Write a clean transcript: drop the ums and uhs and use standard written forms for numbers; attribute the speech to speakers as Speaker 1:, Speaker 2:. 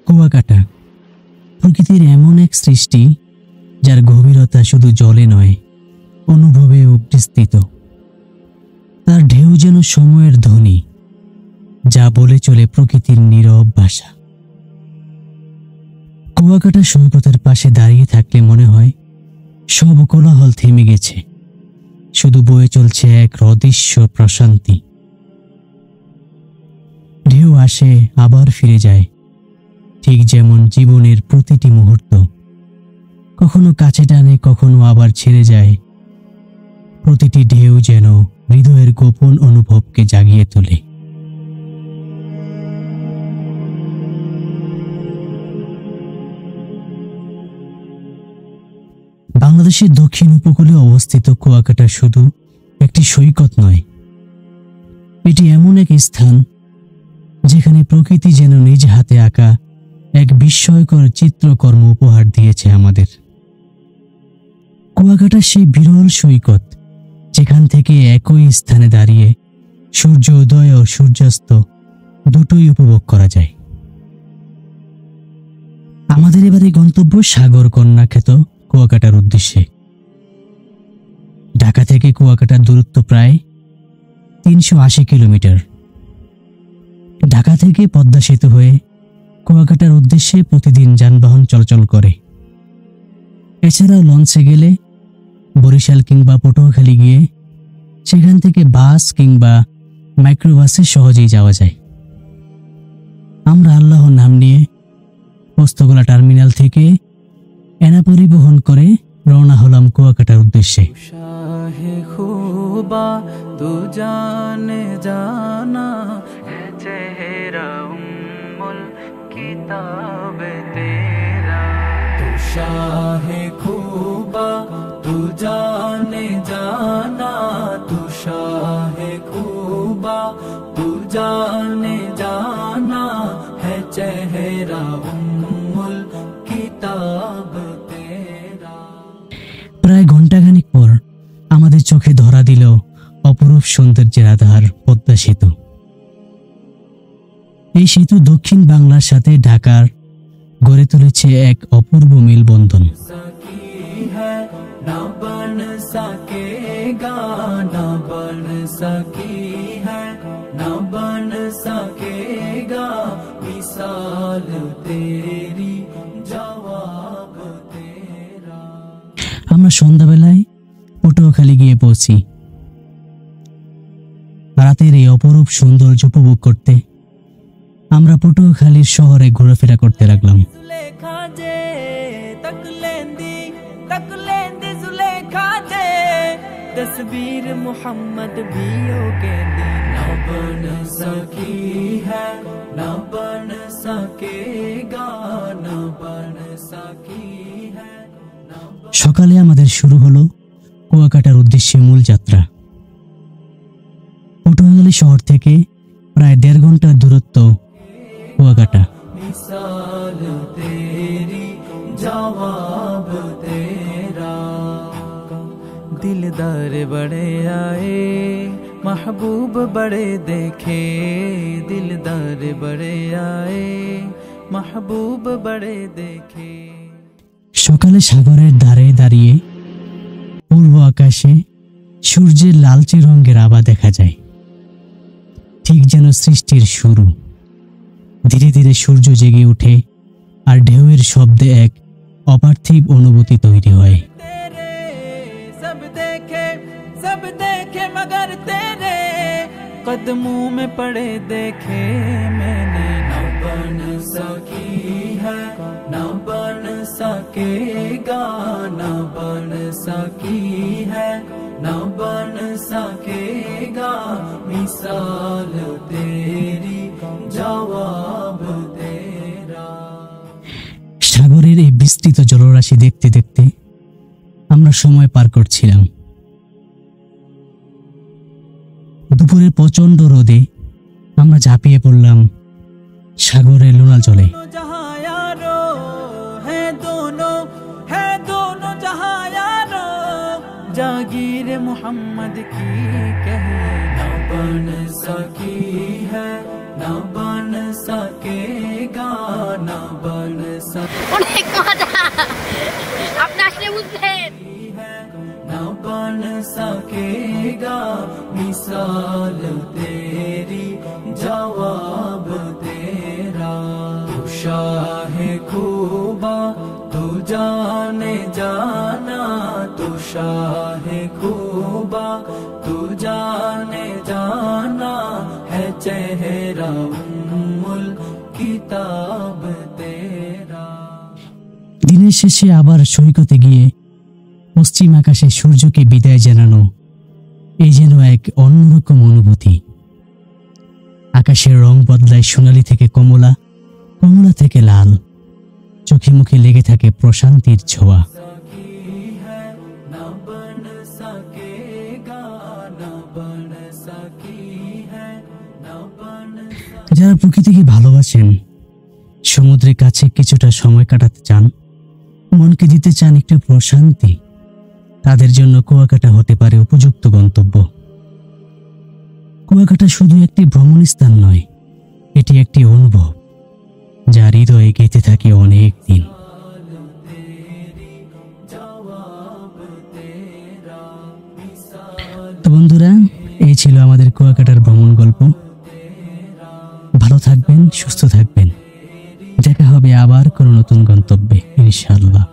Speaker 1: কুয়াকাটা প্রকৃতির এমন এক সৃষ্টি যার গভীরতা শুধু জলে নয়, অনুভবেও বিস্তৃত। তার ঢেউ যেন সময়ের ধ্বনি, যা বলে চলে প্রকৃতির নীরব ভাষা। কুয়াকাটা সৈকতের পাশে দাঁড়িয়ে থাকলে মনে হয় সব কোলাহল থেমে গেছে, শুধু বয়ে চলছে এক অদৃশ্য প্রশান্তি। ঢেউ আসে আবার ফিরে যায়, ঠিক যেমন জীবনের প্রতিটি মুহূর্ত, কখনো কাছে টানে, কখনো আবার ছেড়ে যায়। প্রতিটি ঢেউ যেন হৃদয়ের গোপন অনুভবকে জাগিয়ে তোলে। বাংলাদেশের দক্ষিণ উপকূলে অবস্থিত কুয়াকাটা শুধু একটি সৈকত নয়, এটি এমন এক স্থান যেখানে প্রকৃতি যেন নিজ হাতে আঁকা এক বিস্ময়কর চিত্রকর্ম উপহার দিয়েছে আমাদের। কুয়াকাটা সেই বিরল সৈকত যেখান থেকে একই স্থানে দাঁড়িয়ে সূর্য উদয় ও সূর্যাস্ত দুটোই উপভোগ করা যায়। আমাদের এবারে গন্তব্য সাগর কন্যা খ্যাত কুয়াকাটার উদ্দেশ্যে। ঢাকা থেকে কুয়াকাটার দূরত্ব প্রায় ৩৮০ কিলোমিটার। ঢাকা থেকে পদ্মা সেতু হয়ে কুয়াকাটার উদ্দেশ্যে প্রতিদিন যানবাহন চলাচল করে। এছাড়াও লঞ্চে গেলে বরিশাল কিংবা পটুয়াখালী গিয়ে সেখান থেকে বাস কিংবা মাইক্রোবাসে সহজেই যাওয়া যায়। আমরা আল্লাহর নাম নিয়ে পোস্তগোলা টার্মিনাল থেকে এনা পরিবহন করে রওনা হলাম কুয়াকাটার উদ্দেশ্যে।
Speaker 2: শাহে খুবা তু জানে জানা है चेहरा उम्मुल किताब तेरा तू शाहे खूबा तू जाने जाना तू शाहे खूबा तू जाने जाना है चेहरा उम्मुल किताब तेरा।
Speaker 1: প্রায় ঘন্টাখানিক পর আমাদের চোখে ধরা দিল অপরূপ সৌন্দর্যের আধার পদ্মা সেতু। এই সেতু দক্ষিণ বাংলার সাথে ঢাকার গড়ে তুলেছে এক অপূর্ব মেলবন্ধন। আমরা সন্ধ্যাবেলায় পটুয়াখালী গিয়ে পৌঁছি। রাতের এই অপরূপ সৌন্দর্য উপভোগ করতে আমরা পটুয়াখালীর শহরে ঘোরাফেরা করতে লাগলাম।
Speaker 2: तस्वीर मोहम्मद बियो के न बन सकी है न बन सकेगा न बन सकी है।
Speaker 1: সকালে আমাদের শুরু হলো কুয়াকাটার উদ্দেশ্যে মূল যাত্রা। পটুয়াখালী শহর থেকে প্রায় 1.5 ঘন্টার দূরত্ব কুয়াকাটা।
Speaker 2: मिसाल तेरी जवाब तेरा दिलदार बड़े आए महबूब बड़े देखे दिलदार बड़े आए महबूब बड़े देखे।
Speaker 1: সকালে সাগরের ধারে দাঁড়িয়ে পূর্ব আকাশে সূর্যের লালচে রঙের আভা দেখা যায়, ঠিক যেন সৃষ্টির শুরু। ধীরে ধীরে সূর্য জেগে ওঠে আর ঢেউয়ের শব্দে এক অপার্থিব অনুভূতি তৈরি হয়।
Speaker 2: सब देखे मगर तेरे कदमों में पड़े देखे मैंने न बन सकी है न बन सकेगा न बन सकी है न बन सकेगा मिसाल तेरी जवाब तेरा।
Speaker 1: সাগরের এই বিস্তৃত জলরাশি দেখতে দেখতে আমরা সময় পার করছিলাম। দুপুরের প্রচন্ড রোদে আমরা ঝাঁপিয়ে পড়লাম সাগরের লোনা জলে।
Speaker 2: जागीर मोहम्मद की कहे न बन सकी है न बन सकेगा न
Speaker 3: অনেক মজা, আপনি আসলে বুঝবেন।
Speaker 2: ना बन सकेगा मिसाल तेरी, जवाब तेरा। तू शाहे खूबा तू जाने जाना, तू शाहे खूबा तू जाने जाना, है चेहरा उम्मुल किताब तेरा।
Speaker 1: দিনের শেষে আবার সৈকতে গিয়ে পশ্চিম আকাশে সূর্যকে বিদায় জানানো, এই যেন এক অন্যরকম অনুভূতি। আকাশের রং বদলায় সোনালী থেকে কমলা, কমলা থেকে লাল, চোখে মুখে লেগে থাকে প্রশান্তির ছোঁয়া। যারা প্রকৃতিকে ভালোবাসেন, সমুদ্রের কাছে কিছুটা সময় কাটাতে চান, মনকে দিতে চান একটু প্রশান্তি, তাদের জন্য কুয়াকাটা হতে পারে উপযুক্ত গন্তব্য। কুয়াকাটা শুধু একটি ভ্রমণ স্থান নয়, এটি একটি অনুভব যা হৃদয়ে গেঁথে থাকে অনেক দিন। তো বন্ধুরা, এই ছিল আমাদের কুয়াকাটার ভ্রমণ গল্প। ভালো থাকবেন, সুস্থ থাকবেন, দেখা হবে আবার কোনো নতুন গন্তব্যে ইনশাআল্লাহ।